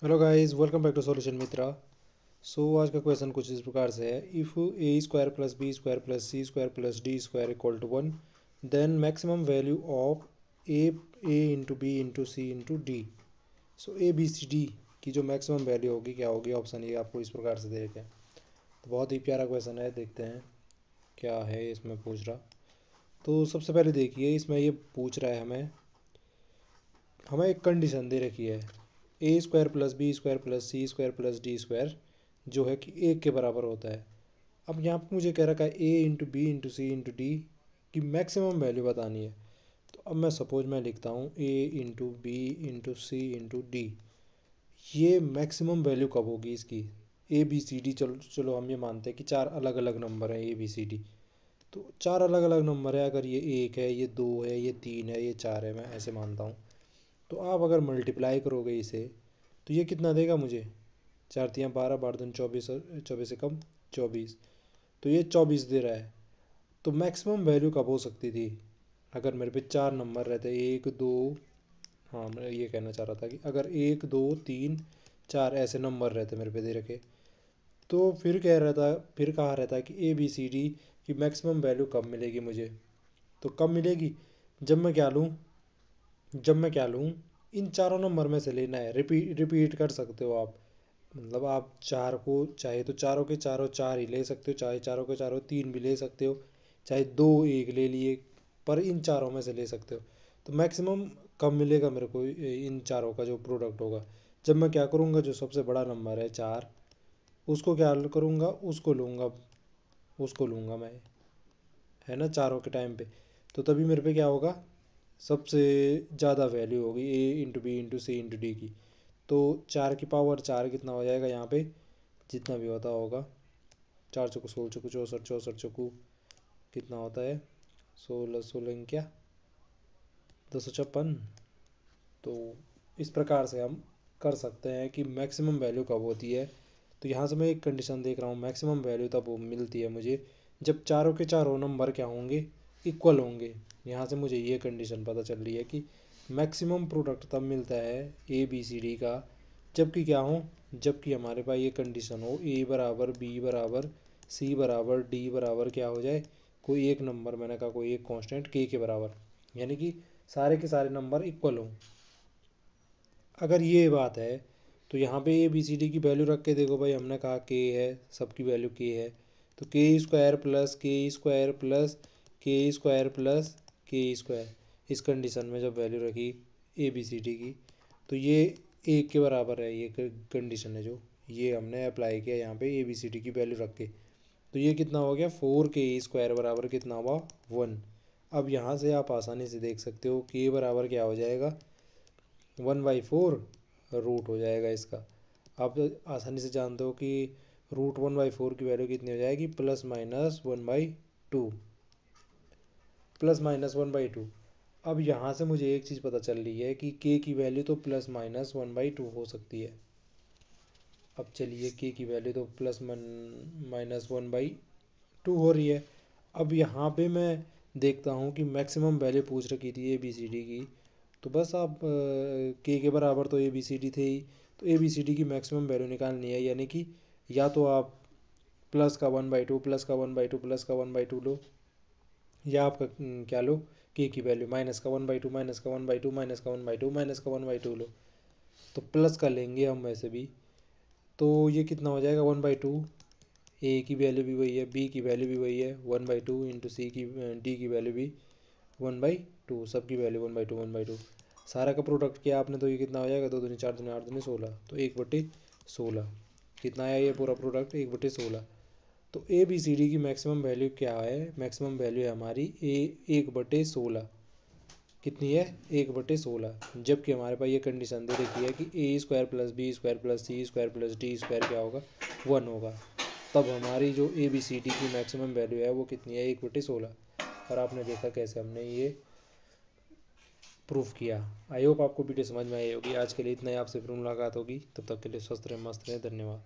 Hello guys, welcome back to solution Mitra. आज का question कुछ इस प्रकार से है। If A square plus B square plus C square plus D square equal to 1, then maximum value of A A into B into C into D. A B C D की जो maximum value होगी क्या होगी? Option ये आपको इस प्रकार से दे रखे हैं। तो बहुत ही प्यारा क्वेश्चन है, देखते हैं क्या है इसमें पूछ रहा। तो सबसे पहले देखिए, इसमें ये पूछ रहा है हमें एक कंडीशन दे रखी है, A square plus B square plus C square plus D square जो है कि एक के बराबर होता है। अब यहाँ पर मुझे कह रखा है ए into B into C into D की मैक्सिमम वैल्यू बतानी है। तो अब मैं सपोज मैं लिखता हूँ ए into B into C into D. ये मैक्सिमम वैल्यू कब होगी इसकी? ए बी सी डी, चलो चलो हम ये मानते हैं कि चार अलग अलग नंबर हैं ए बी सी डी। तो चार अलग अलग नंबर है, अगर ये एक है, ये दो है, ये तीन है, ये चार है, मैं ऐसे मानता हूँ। तो आप अगर मल्टीप्लाई करोगे इसे तो ये कितना देगा मुझे? चार तियाँ 12, 12 दूनी 24, 24 से कम 24। तो ये 24 दे रहा है। तो मैक्सिमम वैल्यू कब हो सकती थी? अगर मेरे पे चार नंबर रहते, एक दो, हाँ मैं ये कहना चाह रहा था कि अगर एक दो तीन चार ऐसे नंबर रहते मेरे पे दे रखे, तो फिर कह रहा था, फिर कहा रहता है कि ए बी सी डी की मैक्सिमम वैल्यू कब मिलेगी मुझे? तो कब मिलेगी? जब मैं क्या लूँ, इन चारों नंबर में से लेना है। रिपीट रिपीट कर सकते हो आप, मतलब आप चार को चाहे तो चारों के चारों चार ही ले सकते हो, चाहे चारों के चारों तीन भी ले सकते हो, चाहे दो एक ले लिए, पर इन चारों में से ले सकते हो। तो मैक्सिमम कब मिलेगा मेरे को इन चारों का जो प्रोडक्ट होगा? जब मैं क्या करूँगा, जो सबसे बड़ा नंबर है चार, उसको क्या करूँगा, उसको लूँगा मैं, है ना, चारों के टाइम पे। तो तभी मेरे पे क्या होगा, सबसे ज़्यादा वैल्यू होगी ए into B into C into D की। तो चार की पावर चार कितना हो जाएगा यहाँ पे, जितना भी होता होगा, चार चौको 16, चौको 64, 64 चौको कितना होता है, 16, 16 क्या 256। तो इस प्रकार से हम कर सकते हैं कि मैक्सिमम वैल्यू कब होती है। तो यहाँ से मैं एक कंडीशन देख रहा हूँ, मैक्सिमम वैल्यू तब वो मिलती है मुझे जब चारों के चारों नंबर क्या होंगे, इक्वल होंगे। यहाँ से मुझे ये कंडीशन पता चल रही है कि मैक्सिमम प्रोडक्ट तब मिलता है ए बी सी डी का, जबकि क्या हो, जबकि हमारे पास ये कंडीशन हो ए बराबर बी बराबर सी बराबर डी बराबर क्या हो जाए, कोई एक नंबर, मैंने कहा कोई एक कांस्टेंट के बराबर, यानी कि सारे के सारे नंबर इक्वल हों। अगर ये बात है तो यहाँ पे ए बी सी डी की वैल्यू रख के देखो भाई, हमने कहा के है, सबकी वैल्यू के है। तो के स्क्वायर प्लस के स्क्वायर प्लस के स्क्वायर प्लस के स्क्वायर, इस कंडीशन में जब वैल्यू रखी ए बी सी डी की, तो ये एक के बराबर है। ये कंडीशन है जो ये हमने अप्लाई किया यहाँ पे ए बी सी डी की वैल्यू रख के। तो ये कितना हो गया, 4 के स्क्वायर बराबर कितना हुआ, 1। अब यहाँ से आप आसानी से देख सकते हो के बराबर क्या हो जाएगा, 1/4 रूट हो जाएगा इसका। आप तो आसानी से जानते हो कि रूट 1/4 की वैल्यू कितनी हो जाएगी, +-1/2, +-1/2। अब यहाँ से मुझे एक चीज़ पता चल रही है कि के की वैल्यू तो +-1/2 हो सकती है। अब चलिए, के की वैल्यू तो +-1/2 हो रही है। अब यहाँ पे मैं देखता हूँ कि मैक्सिमम वैल्यू पूछ रखी थी ए बी सी डी की। तो बस आप के बराबर तो ए बी सी डी थे ही, तो ए बी सी डी की मैक्सिमम वैल्यू निकालनी है, यानी कि या तो आप प्लस का 1/2 प्लस का 1/2 प्लस का 1/2 लो, या आप क्या लो, के की वैल्यू माइनस का 1/2 माइनस का 1/2 माइनस का 1/2 माइनस का 1/2 लो। तो प्लस का लेंगे हम वैसे भी, तो ये कितना हो जाएगा, 1/2। ए की वैल्यू भी वही है, बी की वैल्यू भी वही है 1/2 इंटू सी की, डी की वैल्यू भी 1/2, सबकी वैल्यू 1/2 सारा का प्रोडक्ट किया आपने, तो ये कितना हो जाएगा, 2 दूनी 4 दूनी 8 दूनी 16, तो 1/16 कितना आया ये पूरा प्रोडक्ट, 1/16। तो ए बी सी डी की मैक्सिमम वैल्यू क्या है, मैक्सिमम वैल्यू है हमारी ए 1/16। कितनी है, 1/16, जबकि हमारे पास ये कंडीशन दे रखी है कि A square plus B square plus C square plus D square क्या होगा, 1 होगा। तब हमारी जो ए बी सी डी की मैक्सिमम वैल्यू है वो कितनी है, 1/16। और आपने देखा कैसे हमने ये प्रूफ किया। आई होप आपको वीडियो समझ में आई होगी। आज के लिए इतना ही, आपसे फिर मुलाकात होगी, तब तक के लिए स्वस्थ रहें, मस्त रहें, धन्यवाद।